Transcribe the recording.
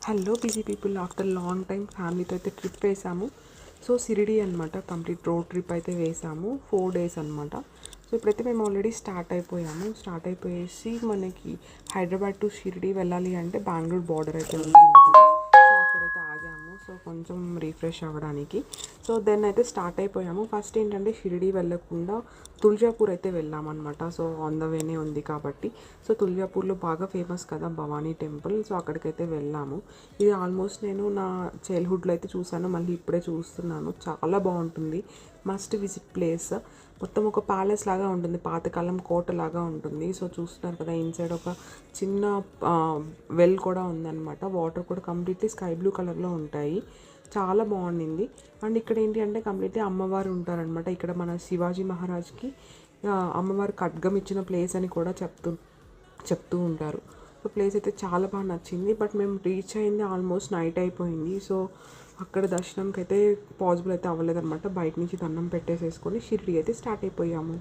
Hello busy people, after long time ఫ్యామిలీతో అయితే trip వేసాము. సో షిరిడి అనమాట, కంప్లీట్ రోడ్ ట్రిప్ అయితే వేసాము. 4 days అనమాట. సో ఇప్పుడైతే మేము ఆల్రెడీ స్టార్ట్ అయిపోయేసి మనకి హైదరాబాద్ టు షిరిడి వెళ్ళాలి అంటే బెంగళూరు బార్డర్ అయితే ఉంటుంది కదా. సో అక్కడైతే ఆగాము, సో కొంచెం రిఫ్రెష్ అవ్వడానికి. సో దెన్ అయితే స్టార్ట్ అయిపోయాము. ఫస్ట్ ఏంటంటే షిరిడి వెళ్ళకుండా తుల్జాపూర్ అయితే వెళ్ళామన్నమాట. సో ఆన్ ద వేనే ఉంది కాబట్టి. సో తుల్జాపూర్లో బాగా ఫేమస్ కదా భవానీ టెంపుల్. సో అక్కడికైతే వెళ్ళాము. ఇది ఆల్మోస్ట్ నేను నా చైల్డ్హుడ్లో అయితే చూసాను, మళ్ళీ ఇప్పుడే చూస్తున్నాను. చాలా బాగుంటుంది, మస్ట్ విజిట్ ప్లేస్. మొత్తం ఒక ప్యాలెస్ లాగా ఉంటుంది, పాతకాలం కోట లాగా ఉంటుంది. సో చూస్తున్నారు కదా, ఇన్సైడ్ ఒక చిన్న వెల్ కూడా ఉందన్నమాట. వాటర్ కూడా కంప్లీట్లీ స్కై బ్లూ కలర్లో ఉంటాయి. చాలా బాగుండింది. అండ్ ఇక్కడ ఏంటి అంటే కంప్లీట్లీ అమ్మవారు ఉంటారనమాట. ఇక్కడ మన శివాజీ మహారాజ్కి అమ్మవారు ఖడ్గం ఇచ్చిన ప్లేస్ అని కూడా చెప్తూ ఉంటారు. సో ప్లేస్ అయితే చాలా బాగా నచ్చింది. బట్ మేము రీచ్ అయింది ఆల్మోస్ట్ నైట్ అయిపోయింది. సో అక్కడ దర్శనంకి అయితే పాసిబుల్ అయితే అవ్వలేదన్నమాట. బయట నుంచి దండం పెట్టేసేసుకొని షిరిడి అయితే స్టార్ట్ అయిపోయాము.